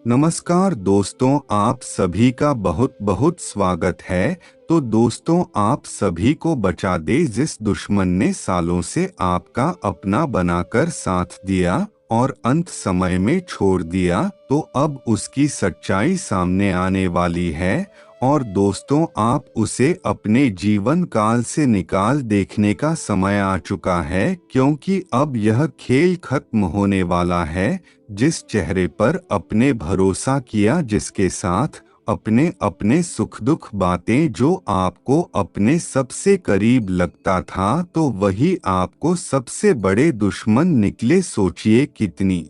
नमस्कार दोस्तों, आप सभी का बहुत बहुत स्वागत है। तो दोस्तों, आप सभी को बचा दे जिस दुश्मन ने सालों से आपका अपना बनाकर साथ दिया और अंत समय में छोड़ दिया, तो अब उसकी सच्चाई सामने आने वाली है। और दोस्तों, आप उसे अपने जीवन काल से निकाल देखने का समय आ चुका है, क्योंकि अब यह खेल खत्म होने वाला है। जिस चेहरे पर अपने भरोसा किया, जिसके साथ अपने अपने सुख दुख बातें, जो आपको अपने सबसे करीब लगता था, तो वही आपको सबसे बड़े दुश्मन निकले। सोचिए कितनी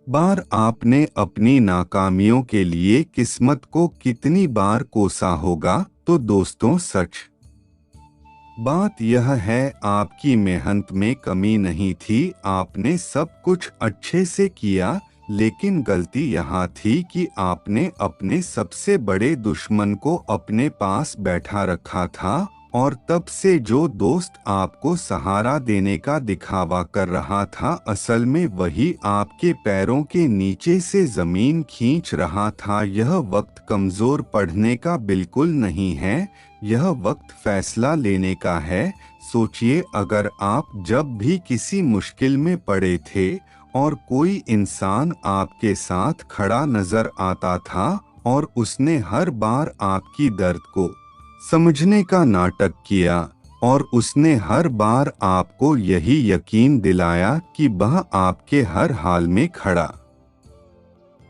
बार आपने अपनी नाकामियों के लिए किस्मत को कितनी बार कोसा होगा। तो दोस्तों, सच बात यह है, आपकी मेहनत में कमी नहीं थी, आपने सब कुछ अच्छे से किया, लेकिन गलती यहाँ थी कि आपने अपने सबसे बड़े दुश्मन को अपने पास बैठा रखा था। और तब से जो दोस्त आपको सहारा देने का दिखावा कर रहा था, असल में वही आपके पैरों के नीचे से जमीन खींच रहा था। यह वक्त कमजोर पढ़ने का बिल्कुल नहीं है, यह वक्त फैसला लेने का है। सोचिए, अगर आप जब भी किसी मुश्किल में पड़े थे और कोई इंसान आपके साथ खड़ा नजर आता था और उसने हर बार आपकी दर्द को समझने का नाटक किया, और उसने हर बार आपको यही यकीन दिलाया कि वह आपके हर हाल में खड़ा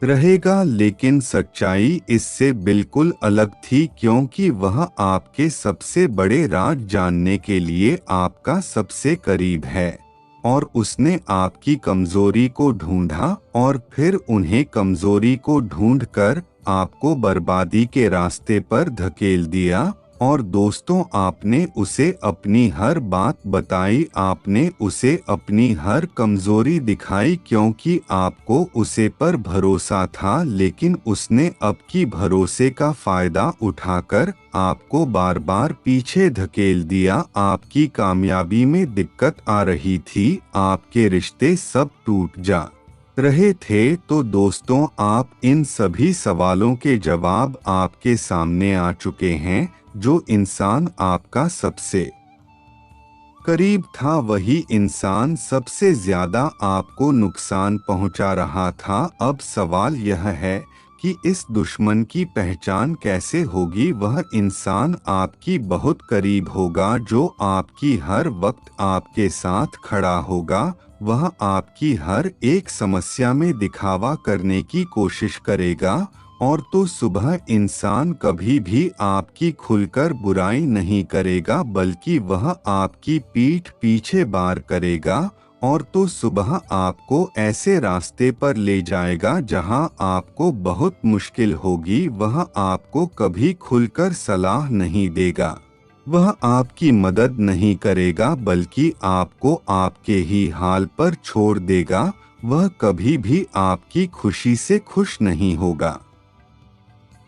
रहेगा, लेकिन सच्चाई इससे बिल्कुल अलग थी, क्योंकि वह आपके सबसे बड़े राज जानने के लिए आपका सबसे करीब है। और उसने आपकी कमजोरी को ढूंढा और फिर उन्हें कमजोरी को ढूंढकर आपको बर्बादी के रास्ते पर धकेल दिया। और दोस्तों, आपने उसे अपनी हर बात बताई, आपने उसे अपनी हर कमजोरी दिखाई, क्योंकि आपको उसे पर भरोसा था। लेकिन उसने आपकी भरोसे का फायदा उठाकर आपको बार बार पीछे धकेल दिया। आपकी कामयाबी में दिक्कत आ रही थी, आपके रिश्ते सब टूट जा रहे थे। तो दोस्तों, आप इन सभी सवालों के जवाब आपके सामने आ चुके हैं। जो इंसान आपका सबसे करीब था, वही इंसान सबसे ज्यादा आपको नुकसान पहुंचा रहा था। अब सवाल यह है कि इस दुश्मन की पहचान कैसे होगी। वह इंसान आपकी बहुत करीब होगा, जो आपकी हर वक्त आपके साथ खड़ा होगा। वह आपकी हर एक समस्या में दिखावा करने की कोशिश करेगा। और तो सुबह इंसान कभी भी आपकी खुलकर बुराई नहीं करेगा, बल्कि वह आपकी पीठ पीछे वार करेगा। और तो सुबह आपको ऐसे रास्ते पर ले जाएगा जहां आपको बहुत मुश्किल होगी। वह आपको कभी खुलकर सलाह नहीं देगा, वह आपकी मदद नहीं करेगा, बल्कि आपको आपके ही हाल पर छोड़ देगा। वह कभी भी आपकी खुशी से खुश नहीं होगा,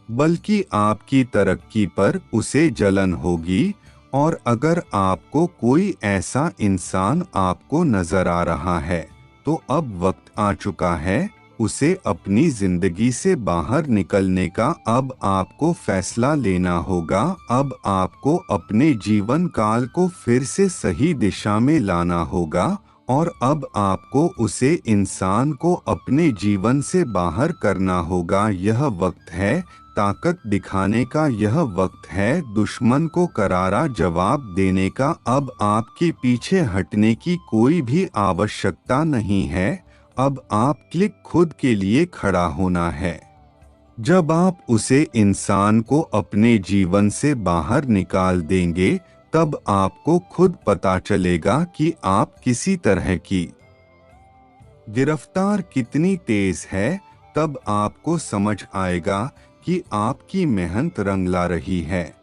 बल्कि आपकी तरक्की पर उसे जलन होगी। और अगर आपको कोई ऐसा इंसान आपको नजर आ रहा है, तो अब वक्त आ चुका है उसे अपनी जिंदगी से बाहर निकलने का। अब आपको फैसला लेना होगा। अब आपको अपने जीवन काल को फिर से सही दिशा में लाना होगा। और अब आपको उसे इंसान को अपने जीवन से बाहर करना होगा। यह वक्त है ताकत दिखाने का, यह वक्त है दुश्मन को करारा जवाब देने का। अब आपके पीछे हटने की कोई भी आवश्यकता नहीं है। अब आप क्लिक खुद के लिए खड़ा होना है। जब आप उसे इंसान को अपने जीवन से बाहर निकाल देंगे, तब आपको खुद पता चलेगा कि आप किसी तरह की गिरफ्तार कितनी तेज है। तब आपको समझ आएगा कि आपकी मेहनत रंग ला रही है।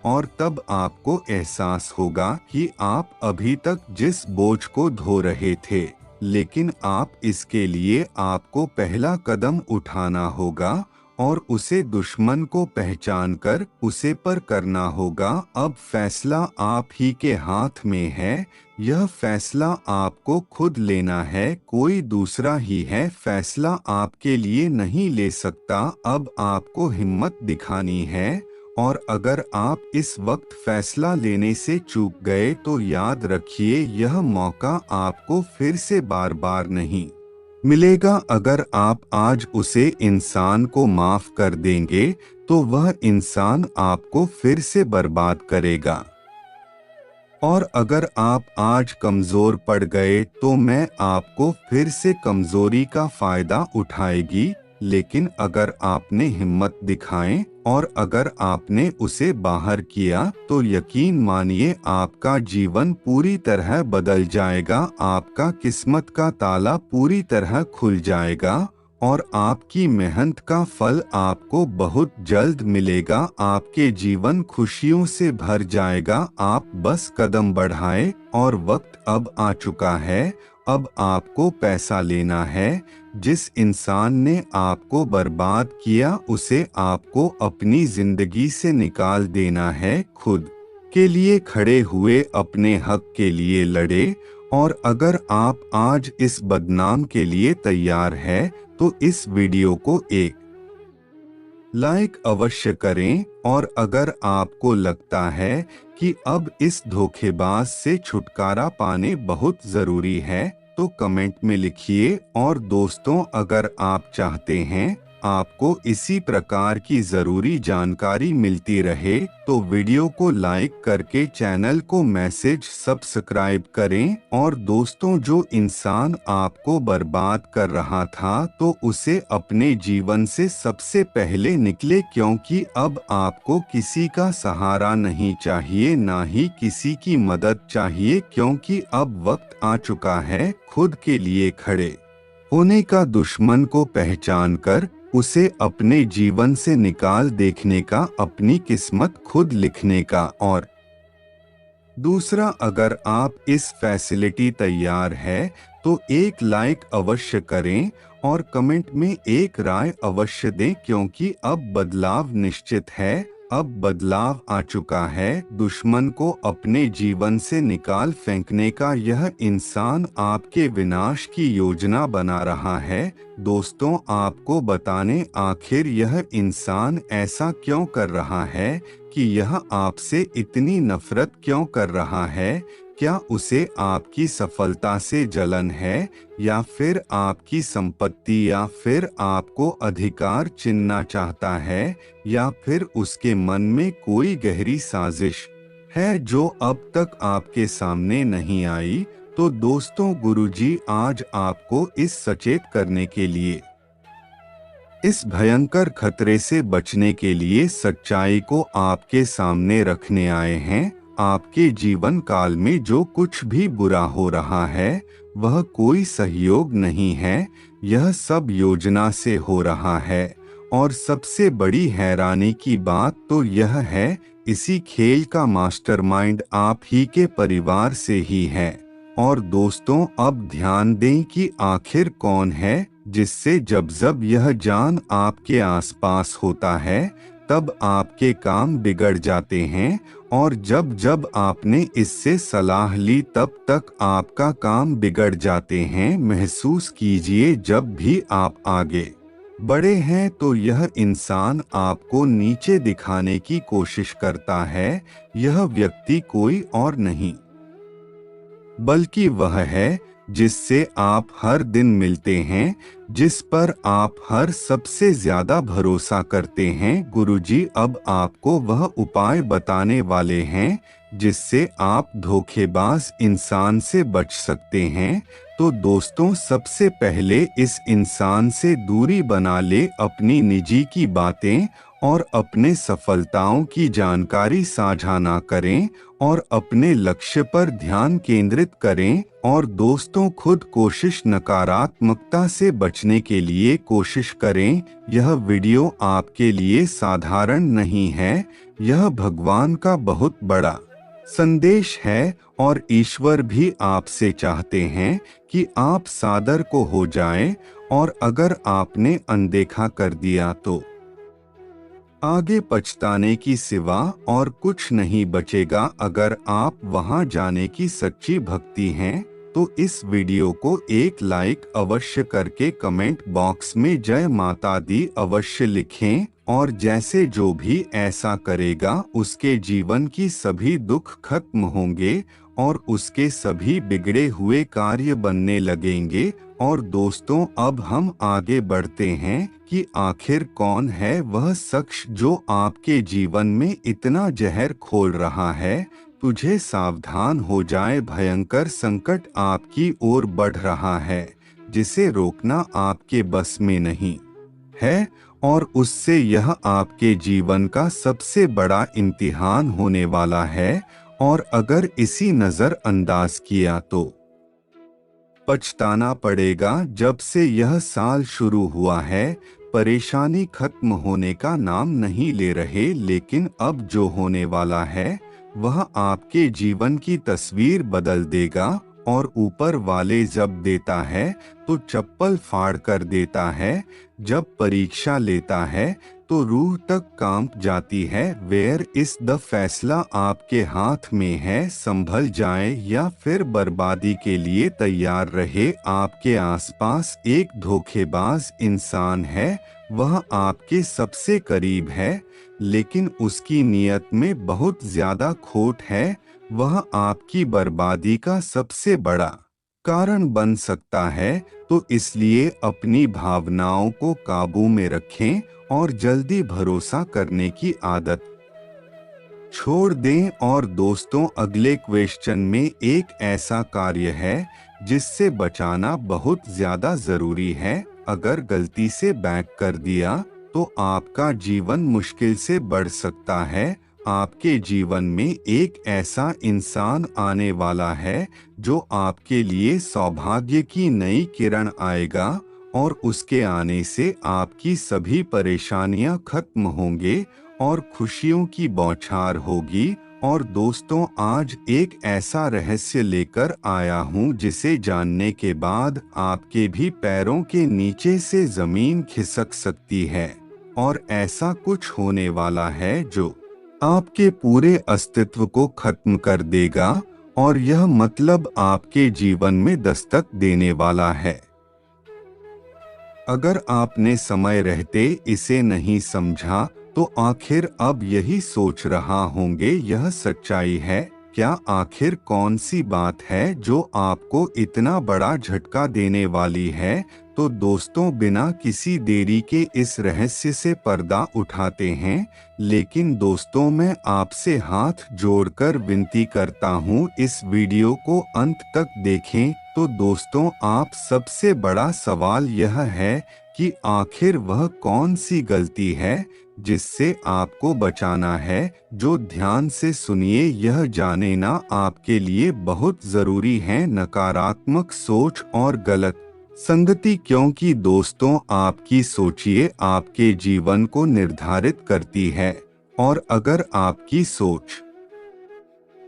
और तब आपको एहसास होगा कि आप अभी तक जिस बोझ को ढो रहे थे, लेकिन आप इसके लिए आपको पहला कदम उठाना होगा। और उसे दुश्मन को पहचान कर उसे पर करना होगा। अब फैसला आप ही के हाथ में है। यह फैसला आपको खुद लेना है, कोई दूसरा ही है फैसला आपके लिए नहीं ले सकता। अब आपको हिम्मत दिखानी है, और अगर आप इस वक्त फैसला लेने से चूक गए तो याद रखिए यह मौका आपको फिर से बार बार नहीं मिलेगा। अगर आप आज उसे इंसान को माफ कर देंगे तो वह इंसान आपको फिर से बर्बाद करेगा। और अगर आप आज कमजोर पड़ गए तो मैं आपको फिर से कमजोरी का फायदा उठाएगी। लेकिन अगर आपने हिम्मत दिखाएं और अगर आपने उसे बाहर किया तो यकीन मानिए आपका जीवन पूरी तरह बदल जाएगा, आपका किस्मत का ताला पूरी तरह खुल जाएगा और आपकी मेहनत का फल आपको बहुत जल्द मिलेगा। आपके जीवन खुशियों से भर जाएगा। आप बस कदम बढ़ाएं और वक्त अब आ चुका है। अब आपको पैसा लेना है। जिस इंसान ने आपको बर्बाद किया उसे आपको अपनी जिंदगी से निकाल देना है। खुद के लिए खड़े हुए, अपने हक के लिए लड़े। और अगर आप आज इस बदनाम के लिए तैयार है तो इस वीडियो को एक लाइक अवश्य करें। और अगर आपको लगता है कि अब इस धोखेबाज से छुटकारा पाने बहुत जरूरी है तो कमेंट में लिखिए। और दोस्तों, अगर आप चाहते हैं आपको इसी प्रकार की जरूरी जानकारी मिलती रहे तो वीडियो को लाइक करके चैनल को मैसेज सब्सक्राइब करें। और दोस्तों, जो इंसान आपको बर्बाद कर रहा था तो उसे अपने जीवन से सबसे पहले निकले, क्योंकि अब आपको किसी का सहारा नहीं चाहिए, ना ही किसी की मदद चाहिए, क्योंकि अब वक्त आ चुका है खुद के लिए खड़े होने का। दुश्मन को पहचान कर उसे अपने जीवन से निकाल देखने का, अपनी किस्मत खुद लिखने का। और दूसरा, अगर आप इस फैसिलिटी तैयार है तो एक लाइक अवश्य करें और कमेंट में एक राय अवश्य दें, क्योंकि अब बदलाव निश्चित है। अब बदलाव आ चुका है। दुश्मन को अपने जीवन से निकाल फेंकने का यह इंसान आपके विनाश की योजना बना रहा है। दोस्तों, आपको बताने आखिर यह इंसान ऐसा क्यों कर रहा है, कि यह आपसे इतनी नफरत क्यों कर रहा है। क्या उसे आपकी सफलता से जलन है, या फिर आपकी संपत्ति, या फिर आपको अधिकार छीनना चाहता है, या फिर उसके मन में कोई गहरी साजिश है जो अब तक आपके सामने नहीं आई। तो दोस्तों, गुरुजी आज आपको इस सचेत करने के लिए, इस भयंकर खतरे से बचने के लिए सच्चाई को आपके सामने रखने आए हैं। आपके जीवन काल में जो कुछ भी बुरा हो रहा है वह कोई सहयोग नहीं है, यह सब योजना से हो रहा है। और सबसे बड़ी हैरानी की बात तो यह है, इसी खेल का मास्टरमाइंड आप ही के परिवार से ही है। और दोस्तों, अब ध्यान दें कि आखिर कौन है जिससे जब यह जान आपके आसपास होता है तब आपके काम बिगड़ जाते हैं, और जब आपने इससे सलाह ली तब तक आपका काम बिगड़ जाते हैं। महसूस कीजिए, जब भी आप आगे बढ़े हैं तो यह इंसान आपको नीचे दिखाने की कोशिश करता है। यह व्यक्ति कोई और नहीं बल्कि वह है जिससे आप हर दिन मिलते हैं, जिस पर आप हर सबसे ज्यादा भरोसा करते हैं। गुरुजी अब आपको वह उपाय बताने वाले हैं जिससे आप धोखेबाज इंसान से बच सकते हैं। तो दोस्तों, सबसे पहले इस इंसान से दूरी बना ले, अपनी निजी की बातें और अपने सफलताओं की जानकारी साझा ना करें और अपने लक्ष्य पर ध्यान केंद्रित करें। और दोस्तों, खुद कोशिश नकारात्मकता से बचने के लिए कोशिश करें। यह वीडियो आपके लिए साधारण नहीं है, यह भगवान का बहुत बड़ा संदेश है। और ईश्वर भी आपसे चाहते हैं कि आप सादर को हो जाएं, और अगर आपने अनदेखा कर दिया तो आगे पछताने की सिवा और कुछ नहीं बचेगा। अगर आप वहां जाने की सच्ची भक्ति हैं तो इस वीडियो को एक लाइक अवश्य करके कमेंट बॉक्स में जय माता दी अवश्य लिखें। और जैसे जो भी ऐसा करेगा उसके जीवन की सभी दुख खत्म होंगे और उसके सभी बिगड़े हुए कार्य बनने लगेंगे। और दोस्तों, अब हम आगे बढ़ते हैं कि आखिर कौन है वह शख्स जो आपके जीवन में इतना जहर खोल रहा है। तुझे सावधान हो जाए, भयंकर संकट आपकी ओर बढ़ रहा है जिसे रोकना आपके बस में नहीं है। और उससे यह आपके जीवन का सबसे बड़ा इम्तिहान होने वाला है। और अगर इसी नजरअंदाज किया तो पछताना पड़ेगा। जब से यह साल शुरू हुआ है परेशानी खत्म होने का नाम नहीं ले रहे, लेकिन अब जो होने वाला है वह आपके जीवन की तस्वीर बदल देगा। और ऊपर वाले जब देता है तो चप्पल फाड़ कर देता है, जब परीक्षा लेता है तो रूह तक कांप जाती है। वेयर इस द फैसला आपके हाथ में है, संभल जाए या फिर बर्बादी के लिए तैयार रहे। आपके आसपास एक धोखेबाज इंसान है, वह आपके सबसे करीब है लेकिन उसकी नीयत में बहुत ज्यादा खोट है। वह आपकी बर्बादी का सबसे बड़ा कारण बन सकता है। तो इसलिए अपनी भावनाओं को काबू में रखें और जल्दी भरोसा करने की आदत छोड़ दें। और दोस्तों, अगले क्वेश्चन में एक ऐसा कार्य है जिससे बचाना बहुत ज्यादा जरूरी है। अगर गलती से बैक कर दिया तो आपका जीवन मुश्किल से बढ़ सकता है। आपके जीवन में एक ऐसा इंसान आने वाला है जो आपके लिए सौभाग्य की नई किरण आएगा और उसके आने से आपकी सभी परेशानियां खत्म होंगे और खुशियों की बौछार होगी। और दोस्तों, आज एक ऐसा रहस्य लेकर आया हूँ जिसे जानने के बाद आपके भी पैरों के नीचे से जमीन खिसक सकती है। और ऐसा कुछ होने वाला है जो आपके पूरे अस्तित्व को खत्म कर देगा और यह मतलब आपके जीवन में दस्तक देने वाला है। अगर आपने समय रहते इसे नहीं समझा तो आखिर अब यही सोच रहा होंगे यह सच्चाई है क्या। आखिर कौन सी बात है जो आपको इतना बड़ा झटका देने वाली है। तो दोस्तों, बिना किसी देरी के इस रहस्य से पर्दा उठाते हैं। लेकिन दोस्तों, मैं आपसे हाथ जोड़कर विनती करता हूँ इस वीडियो को अंत तक देखें। तो दोस्तों, आप सबसे बड़ा सवाल यह है कि आखिर वह कौन सी गलती है जिससे आपको बचाना है। जो ध्यान से सुनिए, यह जानना आपके लिए बहुत जरूरी है। नकारात्मक सोच और गलत संगति, क्योंकि दोस्तों, आपकी सोचिए आपके जीवन को निर्धारित करती है। और अगर आपकी सोच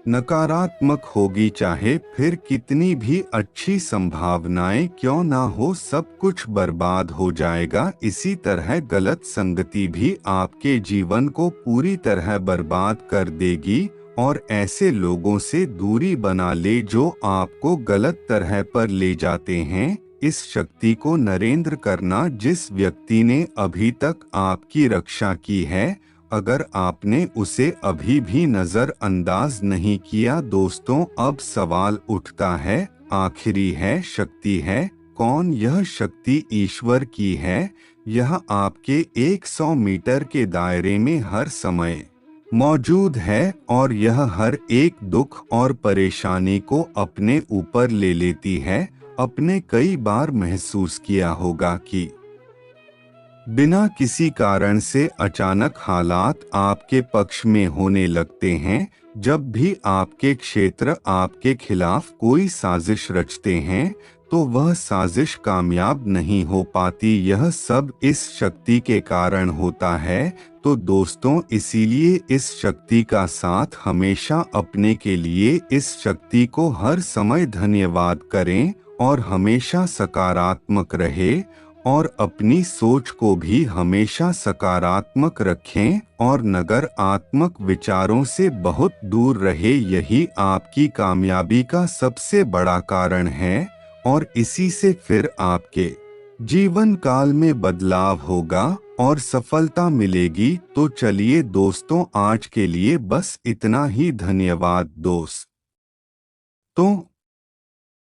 नकारात्मक होगी, चाहे फिर कितनी भी अच्छी संभावनाएं क्यों ना हो, सब कुछ बर्बाद हो जाएगा। इसी तरह गलत संगति भी आपके जीवन को पूरी तरह बर्बाद कर देगी। और ऐसे लोगों से दूरी बना ले जो आपको गलत तरह पर ले जाते हैं। इस शक्ति को नरेंद्र करना जिस व्यक्ति ने अभी तक आपकी रक्षा की है, अगर आपने उसे अभी भी नजरअंदाज नहीं किया दोस्तों, अब सवाल उठता है, आखिरी है शक्ति है कौन। यह शक्ति ईश्वर की है। यह आपके 100 मीटर के दायरे में हर समय मौजूद है और यह हर एक दुख और परेशानी को अपने ऊपर ले लेती है। आपने कई बार महसूस किया होगा कि बिना किसी कारण से अचानक हालात आपके पक्ष में होने लगते हैं। जब भी आपके क्षेत्र आपके खिलाफ कोई साजिश रचते हैं तो वह साजिश कामयाब नहीं हो पाती। यह सब इस शक्ति के कारण होता है। तो दोस्तों, इसीलिए इस शक्ति का साथ हमेशा अपने के लिए इस शक्ति को हर समय धन्यवाद करें और हमेशा सकारात्मक रहे। और अपनी सोच को भी हमेशा सकारात्मक रखें और नकारात्मक विचारों से बहुत दूर रहे। यही आपकी कामयाबी का सबसे बड़ा कारण है और इसी से फिर आपके जीवन काल में बदलाव होगा और सफलता मिलेगी। तो चलिए दोस्तों, आज के लिए बस इतना ही। धन्यवाद दोस्तों।